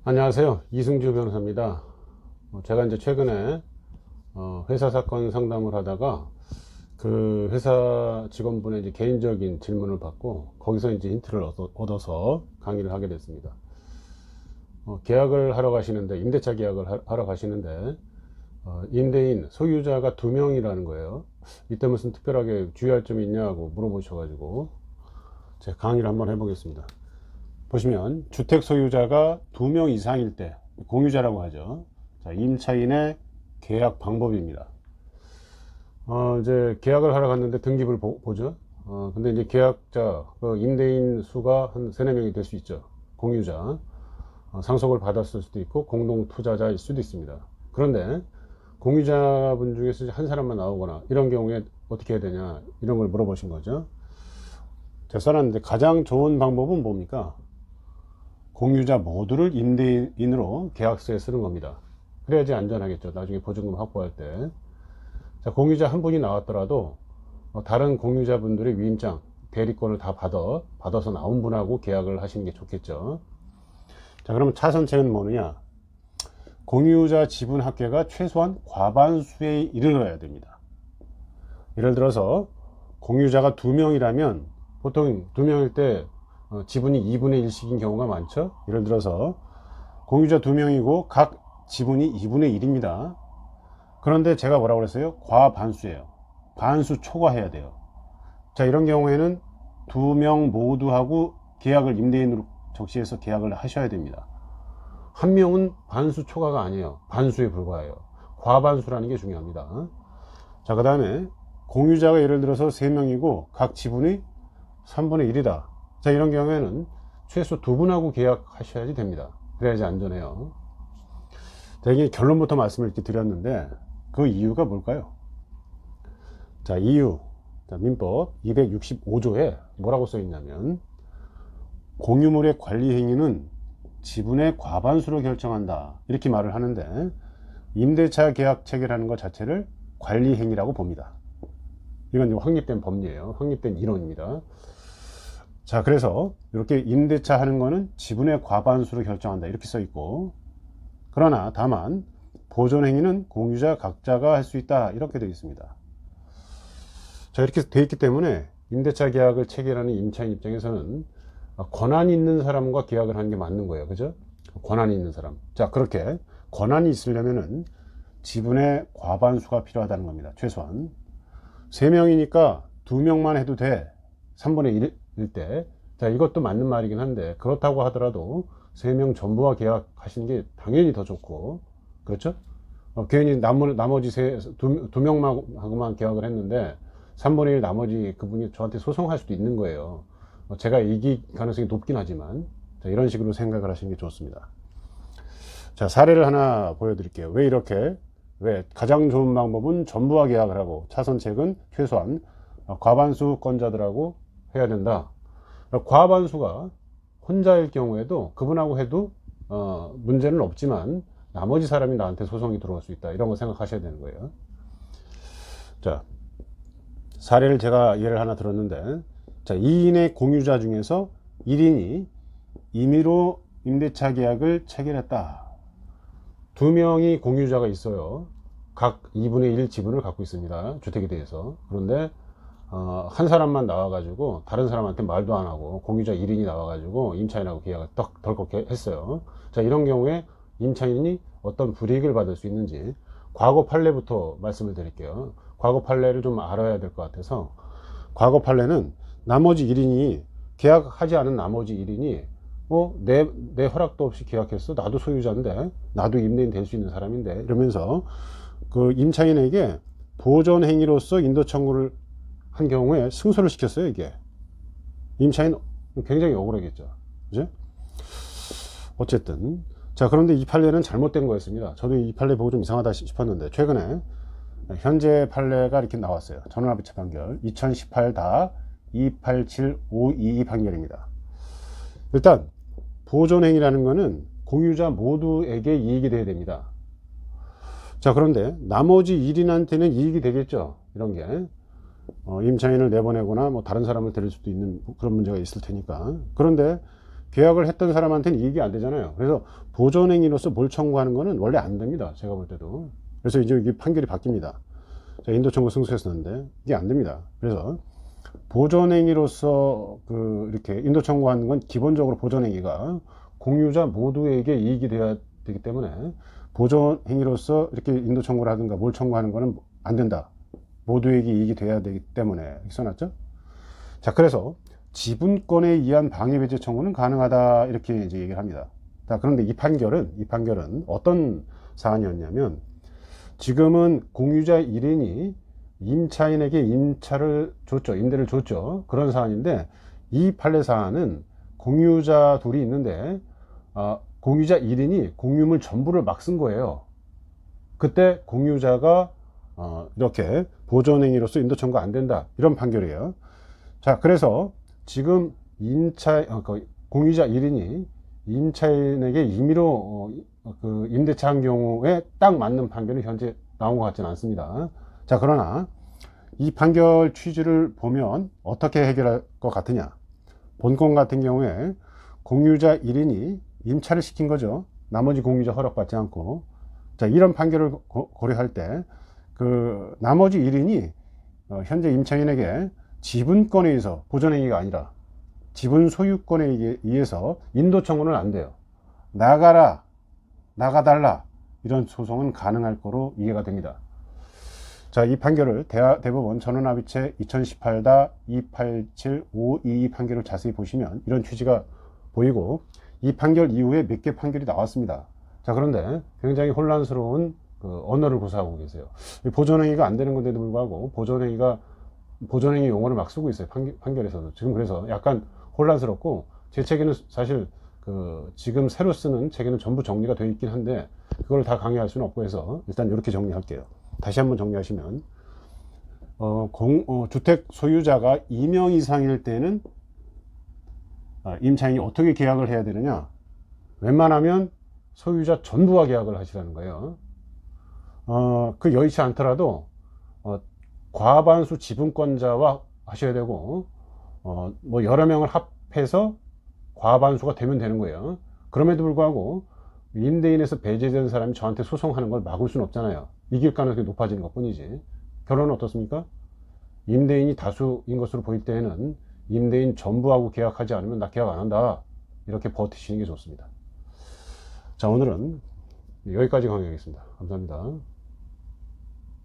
안녕하세요. 이승주 변호사입니다. 제가 이제 최근에 회사 사건 상담을 하다가 그 회사 직원분의 이제 개인적인 질문을 받고 거기서 이제 힌트를 얻어서 강의를 하게 됐습니다. 계약을 하러 가시는데, 임대차 계약을 하러 가시는데, 임대인, 소유자가 2명이라는 거예요. 이때 무슨 특별하게 주의할 점이 있냐고 물어보셔가지고 제가 강의를 한번 해보겠습니다. 보시면 주택 소유자가 2명 이상일 때 공유자라고 하죠. 자, 임차인의 계약 방법입니다. 이제 계약을 하러 갔는데 등기부를 보죠. 근데 이제 계약자, 임대인 수가 한 3, 4명이 될 수 있죠. 공유자. 상속을 받았을 수도 있고 공동 투자자일 수도 있습니다. 그런데 공유자분 중에서 한 사람만 나오거나 이런 경우에 어떻게 해야 되냐, 이런 걸 물어보신 거죠. 제가 써놨는데 가장 좋은 방법은 뭡니까? 공유자 모두를 임대인으로 계약서에 쓰는 겁니다. 그래야지 안전하겠죠. 나중에 보증금 확보할 때. 자, 공유자 한 분이 나왔더라도 다른 공유자분들의 위임장, 대리권을 다 받아서 나온 분하고 계약을 하시는 게 좋겠죠. 자, 그러면 차선책은 뭐느냐? 공유자 지분 합계가 최소한 과반수에 이르러야 됩니다. 예를 들어서 공유자가 2명이라면 보통 2명일 때 지분이 2분의 1씩인 경우가 많죠. 예를 들어서 공유자 2명이고 각 지분이 2분의 1입니다. 그런데 제가 뭐라고 그랬어요? 과반수예요. 반수 초과해야 돼요. 자, 이런 경우에는 2명 모두하고 계약을 임대인으로 적시해서 계약을 하셔야 됩니다. 한 명은 반수 초과가 아니에요. 반수에 불과해요. 과반수라는 게 중요합니다. 자, 그 다음에 공유자가 예를 들어서 3명이고 각 지분이 3분의 1이다. 자, 이런 경우에는 최소 2분하고 계약하셔야지 됩니다. 그래야지 안전해요. 자, 이게 결론부터 말씀을 이렇게 드렸는데 그 이유가 뭘까요? 자, 이유. 자, 민법 265조에 뭐라고 써 있냐면 공유물의 관리 행위는 지분의 과반수로 결정한다, 이렇게 말을 하는데 임대차 계약 체결하는 것 자체를 관리 행위라고 봅니다. 이건 확립된 법리예요. 확립된 이론입니다. 자, 그래서 이렇게 임대차 하는 거는 지분의 과반수로 결정한다, 이렇게 써 있고, 그러나 다만 보존 행위는 공유자 각자가 할 수 있다, 이렇게 되어 있습니다. 자, 이렇게 되어 있기 때문에 임대차 계약을 체결하는 임차인 입장에서는 권한이 있는 사람과 계약을 하는 게 맞는 거예요. 그죠? 권한이 있는 사람. 자, 그렇게 권한이 있으려면은 지분의 과반수가 필요하다는 겁니다. 최소한 3명이니까 2명만 해도 돼. 3분의 1일 때. 자, 이것도 맞는 말이긴 한데, 그렇다고 하더라도 3명 전부와 계약하시는 게 당연히 더 좋고, 그렇죠? 괜히 나머지 2명하고만 계약을 했는데 3분의 1 나머지 그분이 저한테 소송할 수도 있는 거예요. 제가 이길 가능성이 높긴 하지만, 자, 이런 식으로 생각을 하시는 게 좋습니다. 자, 사례를 하나 보여드릴게요. 왜 가장 좋은 방법은 전부와 계약을 하고 차선책은 최소한 과반수권자들하고 해야 된다. 과반수가 혼자일 경우에도 그분하고 해도 문제는 없지만 나머지 사람이 나한테 소송이 들어올 수 있다, 이런 거 생각하셔야 되는 거예요. 자, 사례를 제가 예를 하나 들었는데, 자, 2인의 공유자 중에서 1인이 임의로 임대차 계약을 체결했다. 2명이 공유자가 있어요. 각 2분의 1 지분을 갖고 있습니다. 주택에 대해서. 그런데 한 사람만 나와가지고 다른 사람한테 말도 안 하고 공유자 1인이 나와가지고 임차인하고 계약을 덜컥 했어요. 자, 이런 경우에 임차인이 어떤 불이익을 받을 수 있는지 과거 판례부터 말씀을 드릴게요. 과거 판례를 좀 알아야 될 것 같아서, 과거 판례는 나머지 1인이 계약하지 않은 나머지 1인이 내 허락도 없이 계약했어. 나도 소유자인데, 나도 임대인 될 수 있는 사람인데, 이러면서 그 임차인에게 보존 행위로서 인도 청구를 한 경우에 승소를 시켰어요. 이게 임차인 굉장히 억울하겠죠. 그죠? 어쨌든, 자, 그런데 이 판례는 잘못된 거였습니다. 저도 이 판례 보고 좀 이상하다 싶었는데 최근에 현재 판례가 이렇게 나왔어요. 전원합의체 판결 2018-287522 판결입니다. 일단 보존행위라는 거는 공유자 모두에게 이익이 돼야 됩니다. 자, 그런데 나머지 1인한테는 이익이 되겠죠. 이런 게 임차인을 내보내거나 뭐 다른 사람을 데릴 수도 있는 그런 문제가 있을 테니까. 그런데 계약을 했던 사람한테는 이익이 안 되잖아요. 그래서 보존행위로서 뭘 청구하는 거는 원래 안 됩니다. 제가 볼 때도. 그래서 이제 이게 판결이 바뀝니다. 자, 인도 청구 승소했었는데 이게 안 됩니다. 그래서 보존행위로서 이렇게 인도 청구하는 건 기본적으로 보존행위가 공유자 모두에게 이익이 돼야 되기 때문에 보존행위로서 이렇게 인도 청구를 하든가 뭘 청구하는 거는 안 된다. 모두에게 이익이 돼야 되기 때문에 이렇게 써놨죠. 자, 그래서 지분권에 의한 방해배제 청구는 가능하다 이렇게 이제 얘기를 합니다. 자, 그런데 이 판결은 어떤 사안이었냐면, 지금은 공유자 1인이 임차인에게 임대를 줬죠. 그런 사안인데, 이 판례 사안은 공유자 둘이 있는데 공유자 1인이 공유물 전부를 막 쓴 거예요. 그때 공유자가 이렇게 보존행위로서 인도 청구 안 된다 이런 판결이에요. 자, 그래서 지금 공유자 1인이 임차인에게 임의로 임대차 한 경우에 딱 맞는 판결이 현재 나온 것 같지는 않습니다. 자, 그러나 이 판결 취지를 보면 어떻게 해결할 것 같으냐. 본건 같은 경우에 공유자 1인이 임차를 시킨 거죠. 나머지 공유자 허락받지 않고. 자, 이런 판결을 고려할 때 나머지 1인이 현재 임차인에게 지분권에 의해서 보존행위가 아니라 지분 소유권에 의해서 인도 청구는 안 돼요. 나가달라 이런 소송은 가능할 거로 이해가 됩니다. 자, 이 판결을 대법원 전원합의체 2018-287522 판결을 자세히 보시면 이런 취지가 보이고, 이 판결 이후에 몇 개 판결이 나왔습니다. 자, 그런데 굉장히 혼란스러운 언어를 구사하고 계세요. 보존행위가 안 되는 건데도 불구하고 보존행위 용어를 막 쓰고 있어요. 판결에서도. 지금 그래서 약간 혼란스럽고, 제 책에는 사실 지금 새로 쓰는 책에는 전부 정리가 되어 있긴 한데 그걸 다 강의할 수는 없고 해서 일단 이렇게 정리할게요. 다시 한번 정리하시면, 주택 소유자가 2명 이상일 때는 임차인이 어떻게 계약을 해야 되느냐. 웬만하면 소유자 전부와 계약을 하시라는 거예요. 여의치 않더라도 과반수 지분권자와 하셔야 되고, 뭐 여러 명을 합해서 과반수가 되면 되는 거예요. 그럼에도 불구하고 임대인에서 배제된 사람이 저한테 소송하는 걸 막을 수는 없잖아요. 이길 가능성이 높아지는 것 뿐이지. 결론은 어떻습니까? 임대인이 다수인 것으로 보일 때에는 임대인 전부하고 계약하지 않으면 나 계약 안 한다 이렇게 버티시는 게 좋습니다. 자, 오늘은 여기까지 강의하겠습니다. 감사합니다.